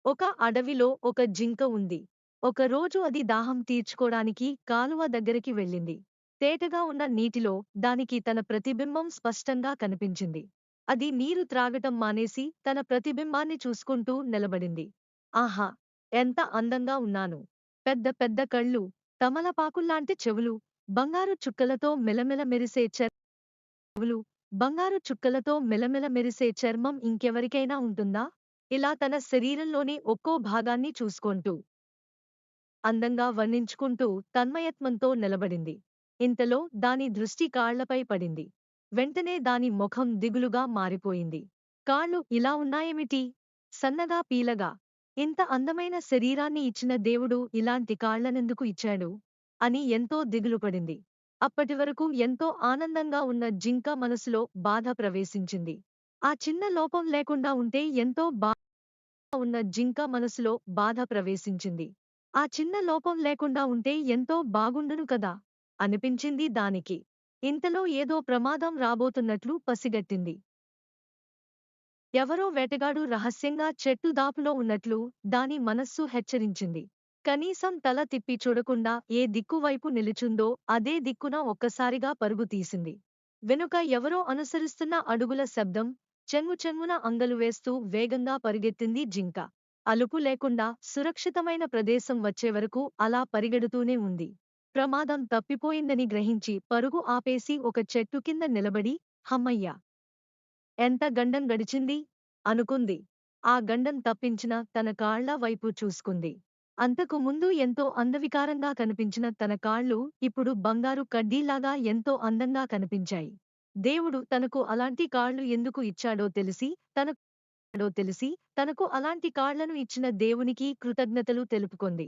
ఒక అడవిలో ఒక జింక ఉంది. ఒకరోజు అది దాహం తీర్చుకోడానికి కాలువ దగ్గరికి వెళ్ళింది. తేటగా ఉన్న నీటిలో దానికి తన ప్రతిబింబం స్పష్టంగా కనిపించింది. అది నీరు త్రాగటం మానేసి తన ప్రతిబింబాన్ని చూసుకుంటూ నిలబడింది. ఆహా! ఎంత అందంగా ఉన్నాను! పెద్ద పెద్ద కళ్ళు, తమలపాకుల్లాంటి చెవులు, బంగారు చుక్కలతో మెలమెల మెరిసే చెవులు, బంగారు చుక్కలతో మెలమెల మెరిసే చర్మం ఇంకెవరికైనా ఉంటుందా? ఇలా తన శరీరంలోని ఒక్కో భాగాన్ని చూసుకొంటూ అందంగా వర్ణించుకుంటూ తన్మయత్వంతో నిలబడింది. ఇంతలో దాని దృష్టి కాళ్లపై పడింది. వెంటనే దాని ముఖం దిగులుగా మారిపోయింది. కాళ్ళు ఇలా ఉన్నాయేమిటి? సన్నగా పీలగా. ఇంత అందమైన శరీరాన్ని ఇచ్చిన దేవుడు ఇలాంటి కాళ్లనెందుకు ఇచ్చాడు? అని ఎంతో దిగులుపడింది. అప్పటివరకు ఎంతో ఆనందంగా ఉన్న జింక మనసులో బాధ ప్రవేశించింది. ఆ చిన్న లోపం లేకుండా ఉంటే ఎంతో ఉన్న జింక మనసులో బాధ ప్రవేశించింది. ఆ చిన్న లోపం లేకుండా ఉంటే ఎంతో బాగుండును కదా అనిపించింది దానికి. ఇంతలో ఏదో ప్రమాదం రాబోతున్నట్లు పసిగట్టింది. ఎవరో వేటగాడు రహస్యంగా చెట్టు దాపులో ఉన్నట్లు దాని మనస్సు హెచ్చరించింది. కనీసం తల తిప్పి చూడకుండా ఏ దిక్కువైపు నిలుచుందో అదే దిక్కున ఒక్కసారిగా పరుగు తీసింది. వెనుక ఎవరో అనుసరిస్తున్న అడుగుల శబ్దం, చెంగుచెంగున అంగలు వేస్తూ వేగంగా పరిగెత్తింది జింక. అలుపు లేకుండా సురక్షితమైన ప్రదేశం వచ్చేవరకు అలా పరిగెడుతూనే ఉంది. ప్రమాదం తప్పిపోయిందని గ్రహించి పరుగు ఆపేసి ఒక చెట్టు కింద నిలబడి, హమ్మయ్య! ఎంత గండం గడిచింది అనుకుంది. ఆ గండం తప్పించిన తన కాళ్ల వైపు చూసుకుంది. అంతకు ముందు ఎంతో అందవికారంగా కనిపించిన తన కాళ్ళు ఇప్పుడు బంగారు కడ్డీలాగా ఎంతో అందంగా కనిపించాయి. దేవుడు తనకు అలాంటి కాళ్ళు ఎందుకు ఇచ్చాడో తెలిసి తనకు అలాంటి కాళ్లను ఇచ్చిన దేవునికి కృతజ్ఞతలు తెలుపుకొంది.